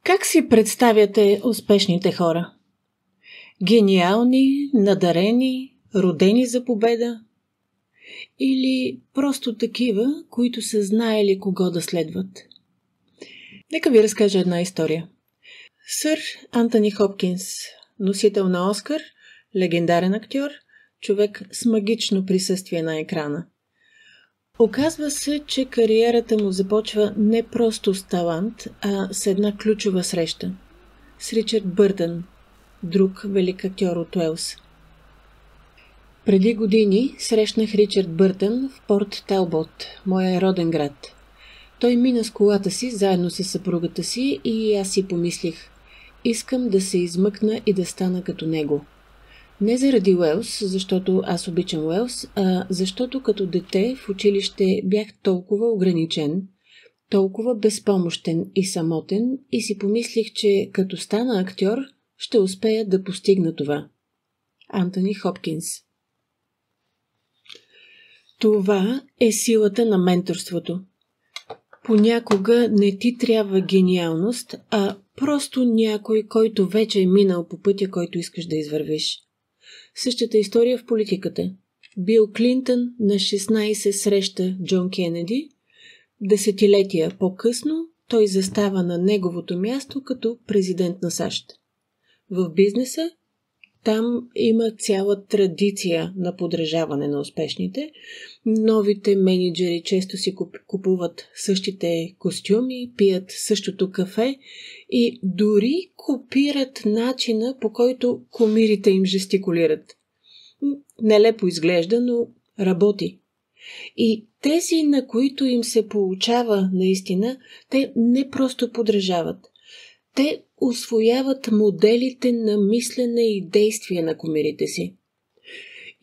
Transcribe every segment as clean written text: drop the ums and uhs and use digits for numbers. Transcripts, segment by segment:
Как си представяте успешните хора? Гениални, надарени, родени за победа? Или просто такива, които са знаели кого да следват? Нека ви разкажа една история. Сър Антони Хопкинс, носител на Оскар, легендарен актьор, човек с магично присъствие на екрана. Оказва се, че кариерата му започва не просто с талант, а с една ключова среща с Ричард Бъртън, друг велик актьор от Уелс. Преди години срещнах Ричард Бъртън в Порт Талбот, моя роден град. Той мина с колата си заедно с съпругата си и аз си помислих: искам да се измъкна и да стана като него. Не заради Уелс, защото аз обичам Уелс, а защото като дете в училище бях толкова ограничен, толкова безпомощен и самотен и си помислих, че като стана актьор, ще успея да постигна това. Антони Хопкинс. Това е силата на менторството. Понякога не ти трябва гениалност, а просто някой, който вече е минал по пътя, който искаш да извървиш. Същата история в политиката. Бил Клинтън на 16 среща Джон Кенеди. Десетилетия по-късно той застава на неговото място като президент на САЩ. В бизнеса там има цяла традиция на подражаване на успешните. Новите мениджъри често си купуват същите костюми, пият същото кафе и дори копират начина, по който кумирите им жестикулират. Нелепо изглежда, но работи. И тези, на които им се получава наистина, те не просто подражават. Те усвояват моделите на мислене и действие на кумирите си.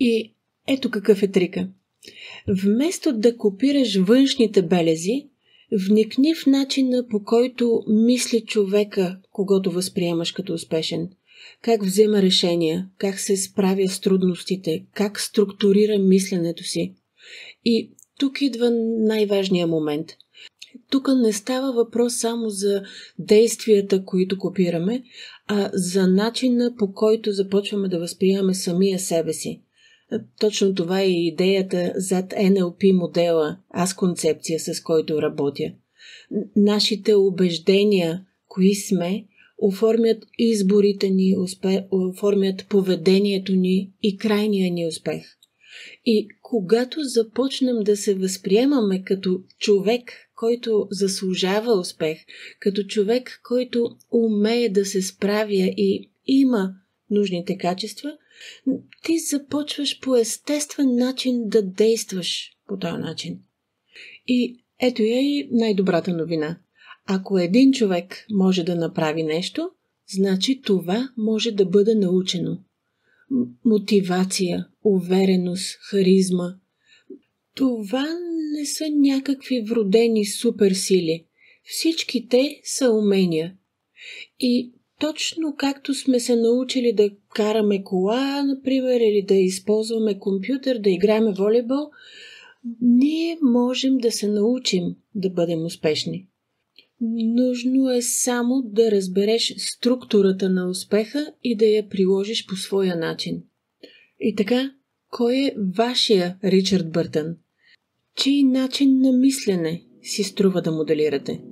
И ето какъв е трика. Вместо да копираш външните белези, вникни в начина, по който мисли човека, когато възприемаш като успешен. Как взема решения, как се справя с трудностите, как структурира мисленето си. И тук идва най-важният момент. Тук не става въпрос само за действията, които копираме, а за начина, по който започваме да възприемаме самия себе си. Точно това е идеята зад NLP модела, аз концепция, с който работя. Нашите убеждения, кои сме, оформят изборите ни, оформят поведението ни и крайния ни успех. И когато започнем да се възприемаме като човек, който заслужава успех, като човек, който умее да се справя и има нужните качества, ти започваш по естествен начин да действаш по този начин. И ето я и най-добрата новина. Ако един човек може да направи нещо, значи това може да бъде научено. Мотивация, увереност, харизма. Това не са някакви вродени суперсили. Всички те са умения. И точно както сме се научили да караме кола, например, или да използваме компютър, да играем волейбол, ние можем да се научим да бъдем успешни. Нужно е само да разбереш структурата на успеха и да я приложиш по своя начин. И така, кой е вашия Ричард Бъртън? Чий начин на мислене си струва да моделирате?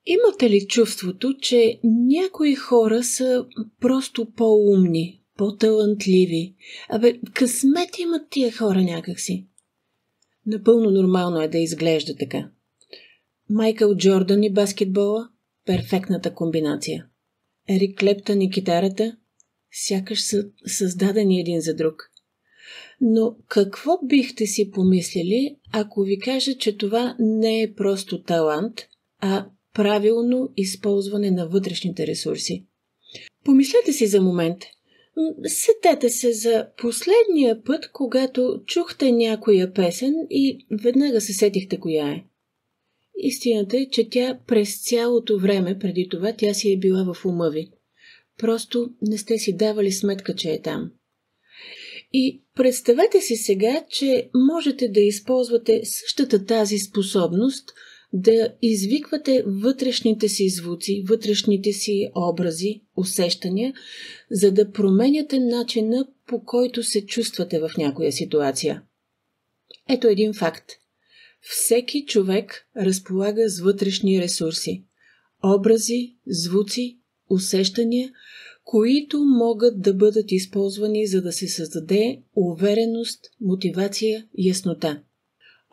Имате ли чувството, че някои хора са просто по-умни, по-талантливи? Късмет имат тия хора някакси. Напълно нормално е да изглежда така. Майкъл Джордан и баскетбола – перфектната комбинация. Ерик Клептън и китарата – сякаш са създадени един за друг. Но какво бихте си помислили, ако ви кажа, че това не е просто талант, а правилно използване на вътрешните ресурси? Помислете си за момент. Сетете се за последния път, когато чухте някоя песен и веднага се сетихте коя е. Истината е, че тя през цялото време преди това тя си е била в ума ви. Просто не сте си давали сметка, че е там. И представете си сега, че можете да използвате същата тази способност да извиквате вътрешните си звуци, вътрешните си образи, усещания, за да променяте начина, по който се чувствате в някоя ситуация. Ето един факт. Всеки човек разполага с вътрешни ресурси, образи, звуци, усещания, които могат да бъдат използвани, за да се създаде увереност, мотивация, яснота.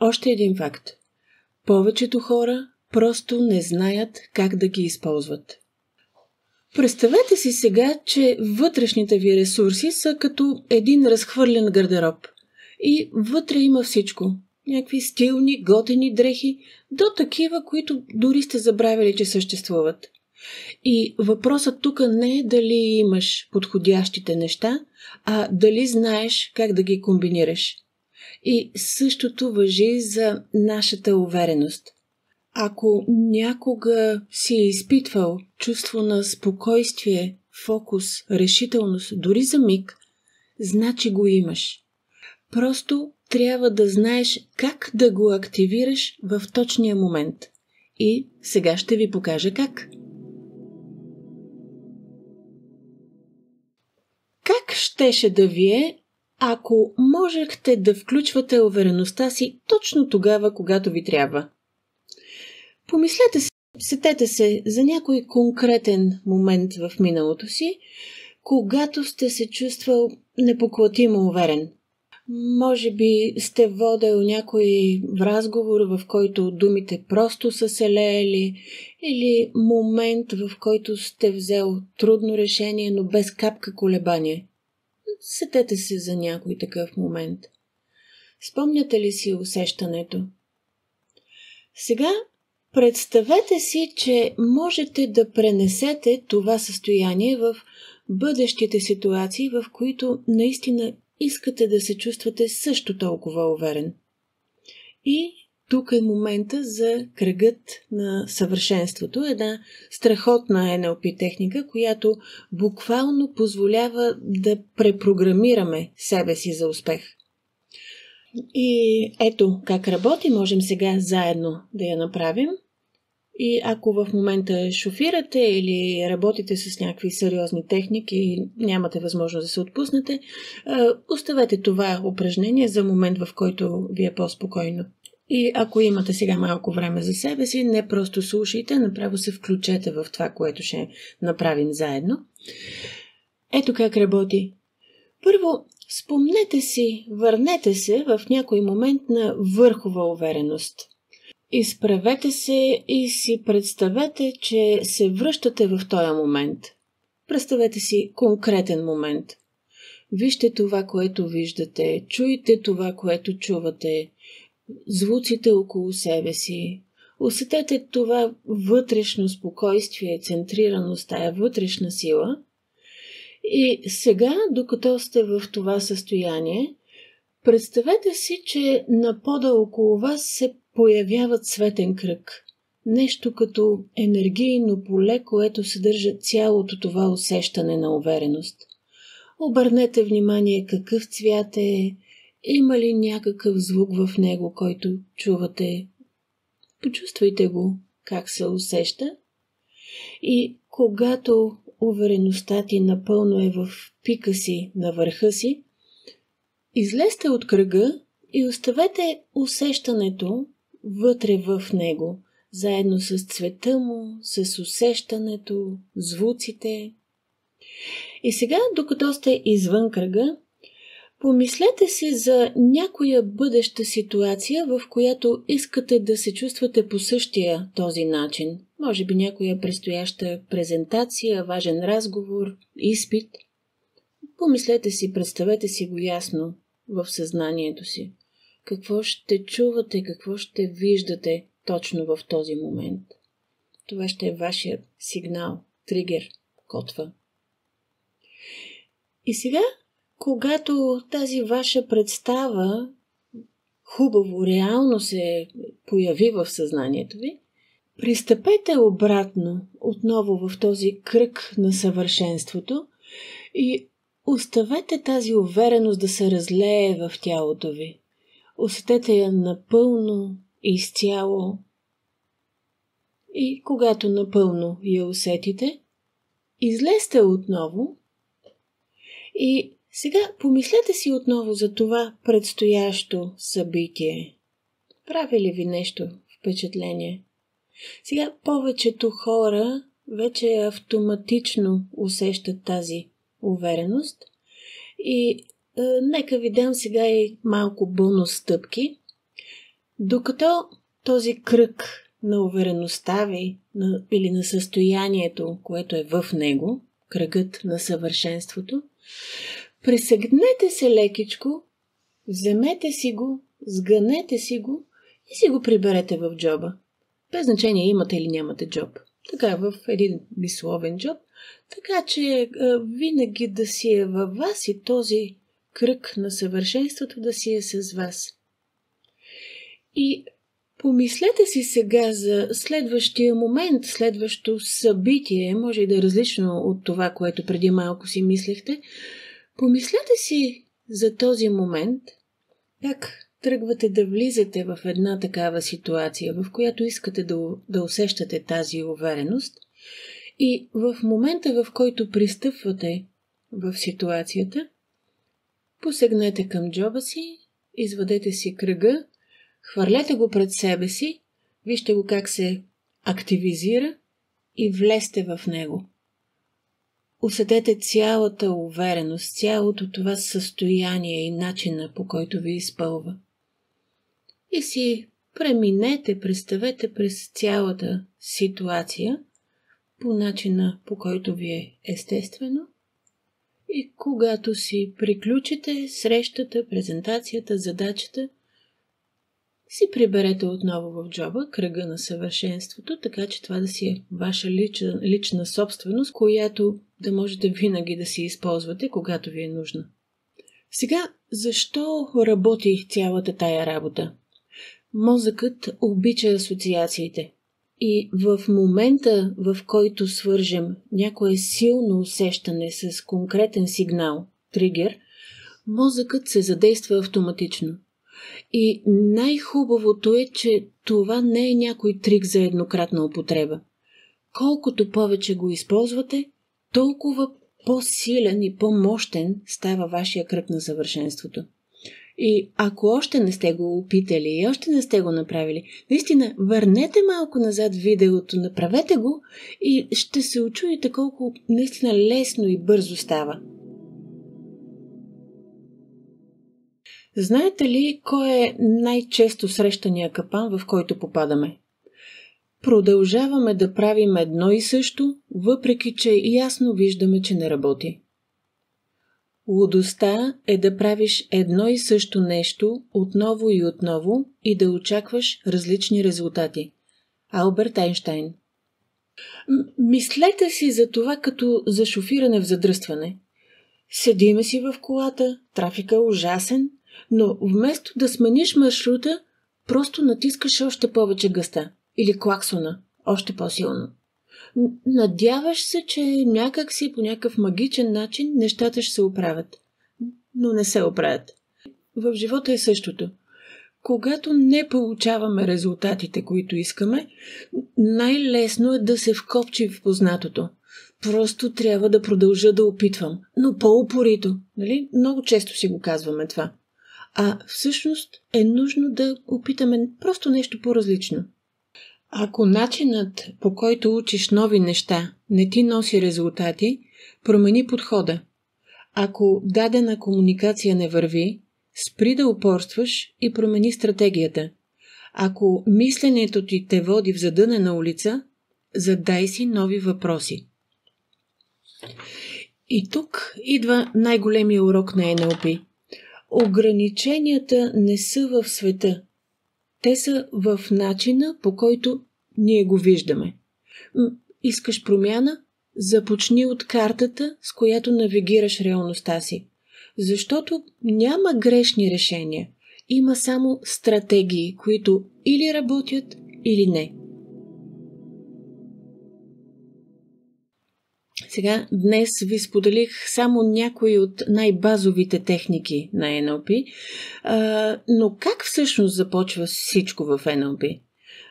Още един факт. Повечето хора просто не знаят как да ги използват. Представете си сега, че вътрешните ви ресурси са като един разхвърлен гардероб. И вътре има всичко. Някакви стилни, готени дрехи, до такива, които дори сте забравили, че съществуват. И въпросът тук не е дали имаш подходящите неща, а дали знаеш как да ги комбинираш. И същото важи за нашата увереност. Ако някога си изпитвал чувство на спокойствие, фокус, решителност, дори за миг, значи го имаш. Просто трябва да знаеш как да го активираш в точния момент. И сега ще ви покажа как. Как щеше да ви е, ако можехте да включвате увереността си точно тогава, когато ви трябва? Помислете си, сетете се за някой конкретен момент в миналото си, когато сте се чувствал непоклатимо уверен. Може би сте водил някой разговор, в който думите просто са се леели, или момент, в който сте взел трудно решение, но без капка колебание. Сетете се за някой такъв момент. Спомняте ли си усещането? Сега представете си, че можете да пренесете това състояние в бъдещите ситуации, в които наистина искате да се чувствате също толкова уверен. И тук е момента за кръгът на съвършенството, една страхотна NLP техника, която буквално позволява да препрограмираме себе си за успех. И ето как работи, можем сега заедно да я направим. И ако в момента шофирате или работите с някакви сериозни техники и нямате възможност да се отпуснете, оставете това упражнение за момент, в който ви е по-спокойно. И ако имате сега малко време за себе си, не просто слушайте, направо се включете в това, което ще направим заедно. Ето как работи. Първо, спомнете си, върнете се в някой момент на върхова увереност. Изправете се и си представете, че се връщате в този момент. Представете си конкретен момент. Вижте това, което виждате, чуйте това, което чувате, звуците около себе си. Усетете това вътрешно спокойствие, центрираност, тая вътрешна сила. И сега, докато сте в това състояние, представете си, че на пода около вас се появява цветен кръг. Нещо като енергийно поле, което съдържа цялото това усещане на увереност. Обърнете внимание какъв цвят е, има ли някакъв звук в него, който чувате. Почувствайте го, как се усеща. И когато увереността ти напълно е в пика си, на върха си, излезте от кръга и оставете усещането вътре в него, заедно с цвета му, с усещането, звуците. И сега, докато сте извън кръга, помислете си за някоя бъдеща ситуация, в която искате да се чувствате по същия този начин. Може би някоя предстояща презентация, важен разговор, изпит. Помислете си, представете си го ясно в съзнанието си. Какво ще чувате, какво ще виждате точно в този момент. Това ще е вашия сигнал, тригер, котва. И сега, когато тази ваша представа хубаво, реално се появи в съзнанието ви, пристъпете обратно, отново в този кръг на съвършенството и оставете тази увереност да се разлее в тялото ви. Усетете я напълно, изцяло. И когато напълно я усетите, излезте отново и сега помислете си отново за това предстоящо събитие. Прави ли ви нещо впечатление? Сега повечето хора вече автоматично усещат тази увереност и нека ви дам сега и малко бонус стъпки. Докато този кръг на увереността ви или на състоянието, което е в него, кръгът на съвършенството, пресегнете се лекичко, вземете си го, сгънете си го и си го приберете в джоба. Без значение имате или нямате джоб. Така, в един мисловен джоб, така че винаги да си е във вас и този кръг на съвършенството да си е с вас. И помислете си сега за следващия момент, следващо събитие, може и да е различно от това, което преди малко си мислехте. Помислете си за този момент, как тръгвате да влизате в една такава ситуация, в която искате да усещате тази увереност и в момента, в който пристъпвате в ситуацията, посегнете към джоба си, извадете си кръга, хвърлете го пред себе си, вижте го как се активизира и влезте в него. Усетете цялата увереност, цялото това състояние и начина, по който ви изпълва. И си преминете, представете през цялата ситуация по начина, по който ви е естествено. И когато си приключите срещата, презентацията, задачата, си приберете отново в джоба кръга на съвършенството, така че това да си е ваша лична собственост, която да можете винаги да си използвате, когато ви е нужна. Сега, защо работи цялата тая работа? Мозъкът обича асоциациите. И в момента, в който свържем някое силно усещане с конкретен сигнал, тригер, мозъкът се задейства автоматично. И най-хубавото е, че това не е някой трик за еднократна употреба. Колкото повече го използвате, толкова по-силен и по-мощен става вашия кръг на съвършенството. И ако още не сте го опитали и още не сте го направили, наистина върнете малко назад видеото, направете го и ще се учудите колко наистина лесно и бързо става. Знаете ли кой е най-често срещания капан, в който попадаме? Продължаваме да правим едно и също, въпреки че ясно виждаме, че не работи. Лудостта е да правиш едно и също нещо отново и отново и да очакваш различни резултати. Алберт Айнщайн. Мислете си за това като за шофиране в задръстване. Седиме си в колата, трафика е ужасен, но вместо да смениш маршрута, просто натискаш още повече газта или клаксона, още по-силно. Надяваш се, че някак си по някакъв магичен начин нещата ще се оправят. Но не се оправят. В живота е същото. Когато не получаваме резултатите, които искаме, най-лесно е да се вкопчи в познатото. Просто трябва да продължа да опитвам, но по-упорито. Нали? Много често си го казваме това. А всъщност е нужно да опитаме просто нещо по-различно. Ако начинът, по който учиш нови неща, не ти носи резултати, промени подхода. Ако дадена комуникация не върви, спри да упорстваш и промени стратегията. Ако мисленето ти те води в задънена улица, задай си нови въпроси. И тук идва най-големия урок на NLP. Ограниченията не са в света. Те са в начина, по който ние го виждаме. Искаш промяна? Започни от картата, с която навигираш реалността си. Защото няма грешни решения. Има само стратегии, които или работят, или не. Сега, днес ви споделих само някои от най-базовите техники на NLP, но как всъщност започва всичко в NLP?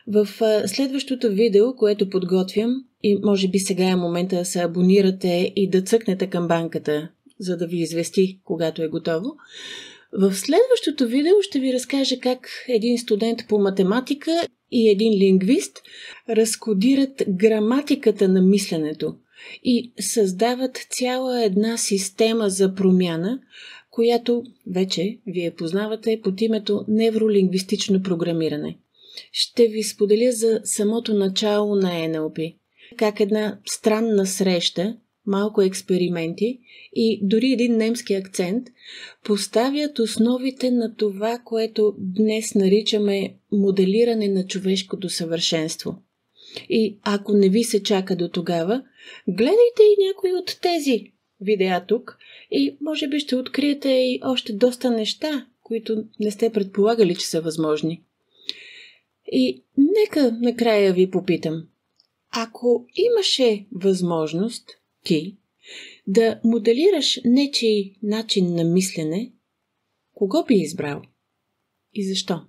В следващото видео, което подготвям, и може би сега е момента да се абонирате и да цъкнете камбанката, за да ви извести, когато е готово. В следващото видео ще ви разкажа как един студент по математика и един лингвист разкодират граматиката на мисленето и създават цяла една система за промяна, която вече вие познавате под името невролингвистично програмиране. Ще ви споделя за самото начало на НЛП, как една странна среща, малко експерименти и дори един немски акцент поставят основите на това, което днес наричаме моделиране на човешкото съвършенство. И ако не ви се чака до тогава, гледайте и някои от тези видеа тук и може би ще откриете и още доста неща, които не сте предполагали, че са възможни. И нека накрая ви попитам. Ако имаше възможност ти да моделираш нечий начин на мислене, кого би избрал и защо?